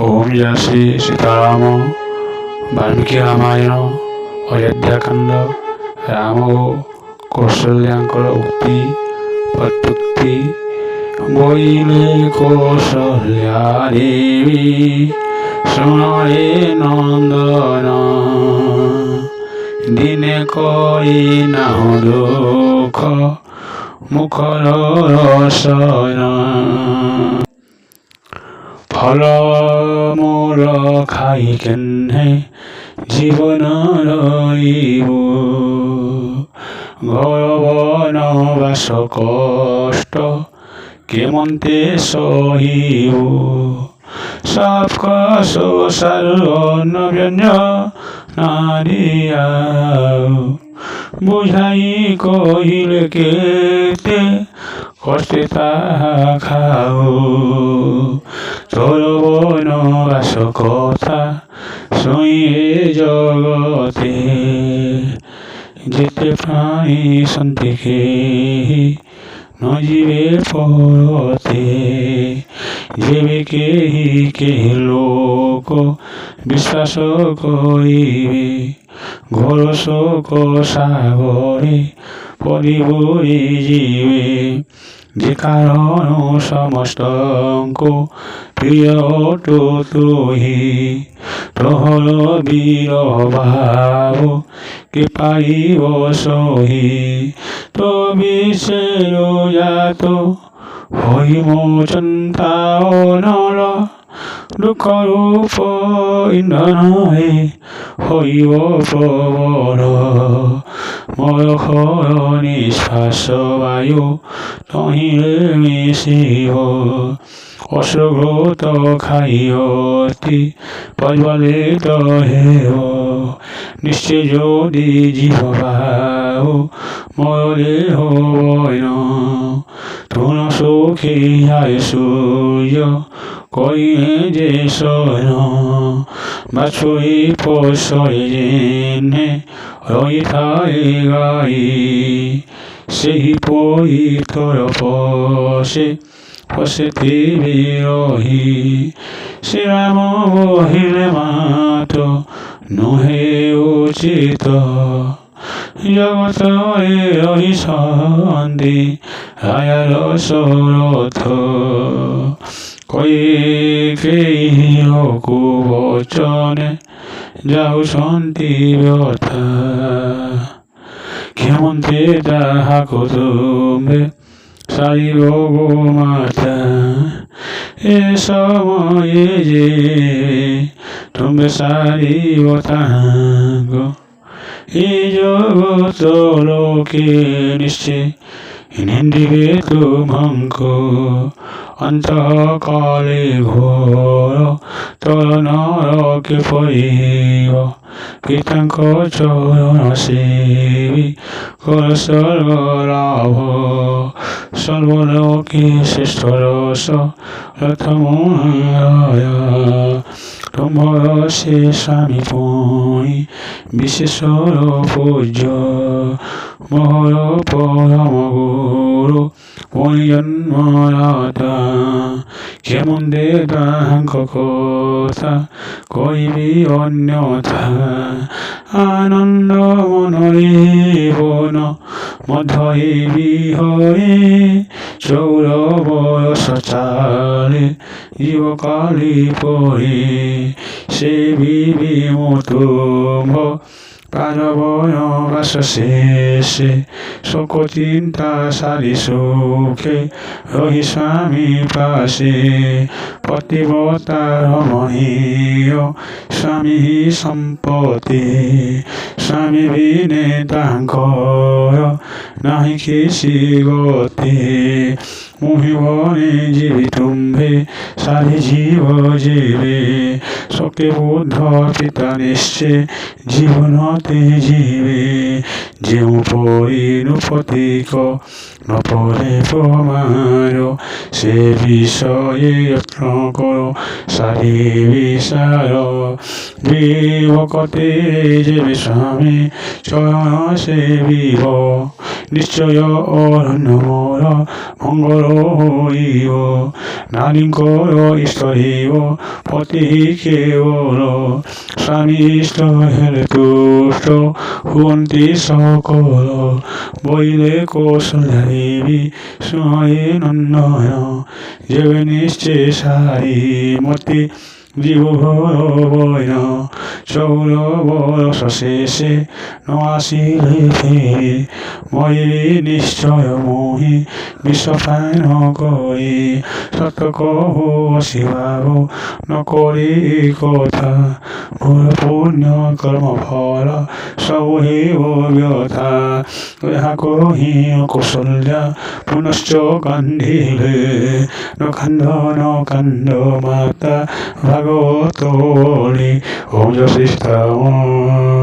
ओम जय श्री सीताराम वाल्मीकि रामायण अयोध्याकांड राम ओ कौशल्याଙ୍କର उक्ति प्रत्युक्ति बोले कौशल्या देवी सुनरे नंदन दिने करी नाहु दुख मुखर रसन फल मोर खाई केन्हे जीवन रहिबु घर बनबास कष्ट केमन्ते सहिबु सबका संसार व्यञ्जन नारिया बुझाई कहिले केते कष्टे ताहा खाऊ तोर बनबास कथा शुणे जगते जेते प्राणी सन्ति केही नजिबे परते जेबे केही लोक विश्वास करिबे घोर शोक सागरे परिबुरी जीवे जे कारण समस्तको प्रिय अटो तुही तोहर वीर भाव के पाइब सही तो विषय जात हई मो चिंता नर दुख रूप इंधन हईब प्रबल मय निश्वास वायु तहिरे मिशिब अश्रुघ्रोत खाइअति प्रज्वलित हेव निश्चय যদি জীব বাহু ময় দেহ বয়ন তৃণ সুখী যায় সূর্য করিয়ে যে শয়ন বাছুই পশয় জেনে রহিথায় গাই ସେହି ପଇତର ପଶେ ପଶିଥିବି ରହି ଶ୍ରୀରାମ ବହିଲେ ମାତ ନୁହେଁ ଉଚିତ ଜଗତରେ ରହିଛନ୍ତି ରାୟା ଦଶରଥ କୈକେୟୀ କୁବଚନେ ଯାଉଛନ୍ତି ବ୍ୟଥା କେମନ୍ତେ ତାହାକୁ ତୁମ୍ଭେ ସାରିବ ଗୋମାତା ଏ ସମୟେ ଯେ ତୁମ୍ଭେ ସାରିବ ତାହାଙ୍କ ଏ ଜଗତ ଲୋକେ ନିଶ୍ଚେ ନିନ୍ଦିବେ ତୁମଙ୍କୁ ଅନ୍ତଃକାଳେ ଘୋର ତୋର ନରକେ ପଡ଼ିବ ପିତାଙ୍କ ଚରଣ ସେବି କର ସ୍ୱର୍ଗ ଲାଭ ସର୍ବଲୋକେ ଶ୍ରେଷ୍ଠ ରସ ରଥମୁନୟ ତୁମର ସେ ସ୍ୱାମୀ ପୁଣି ବିଶେଷର ପୂଜ୍ୟ ମୋହର ପରମ ଗୁରୁ ପୁଣି ଜନ୍ମଦାତା କେମନ୍ତେ ତାହାଙ୍କ କଥା କହିବି ଅନ୍ୟଥା ଆନନ୍ଦ ମନରେ ବନ ମଧ୍ୟରେ ବିହରେ ଚଉର ବୟସ ଚାଲେ ଜୀବ କାଳି ପରି ସେ ବିମୁ ତୁମ୍ଭ পারবনবাস শেষে শোক চিন্তা সারি সুখে রহি স্বামী পাশে পতিব্রতা রমণীয় স্বামী সম্পত্তি স্বামী বিনে তাଙ୍କର ନାହିଁ କିଛି ଗତି মোহিবনে জীবি তুম্ভে সারি জীব জীবে শোকে বুদ্ধ পিতা নিশ্চে জীবন ମତେ ଯିବେ ଯେଉଁ ପରି ନୃପତିକ ନ ପଡ଼େ ପ୍ରମାଣ ସେ ବିଷয়ে ଯତ୍ନ କର ସାରି ବିଶାଳ ଭକତେ ଯେବେ ସ୍ୱାମୀ ଚରଣ ସେବିବ ନିଶ୍ଚୟ ଅରଣ୍ୟ ମୋର ମଙ୍ଗଳ ହୋଇବ ନାରୀଙ୍କର ଇଷ୍ଟ ହେବ ପତି କେବଳ ସ୍ୱାମୀ ଇଷ୍ଟ ହେଲେ ତୁଷ୍ଟ ହୁଅନ୍ତି ସକଳ ବୋଇଲେ କୌଶଲ୍ୟା ଦେବୀ ଶୁଣେ ନନ୍ଦନ ଯେବେ ନିଶ୍ଚେ ସାରି ମତେ জীব বৈন 14 বরষ শেষে ন আসিলে ফেরে মরিবে নিশ্চয় মোহি বিষপান করি সত্য কহ শিবাব ন করে কথা মোর পুণ্য কর্ম ফল ସବୁ ହେବ ବ୍ୟଥା ଏହା କହି କୌଶଲ୍ୟା ପୁନଶ୍ଚ କାନ୍ଦିଲେ ନ କାନ୍ଦ ମାତା ଭାଗବତ ଓଳି ଓಂ ଜୟ ଶ୍ରୀରାମ।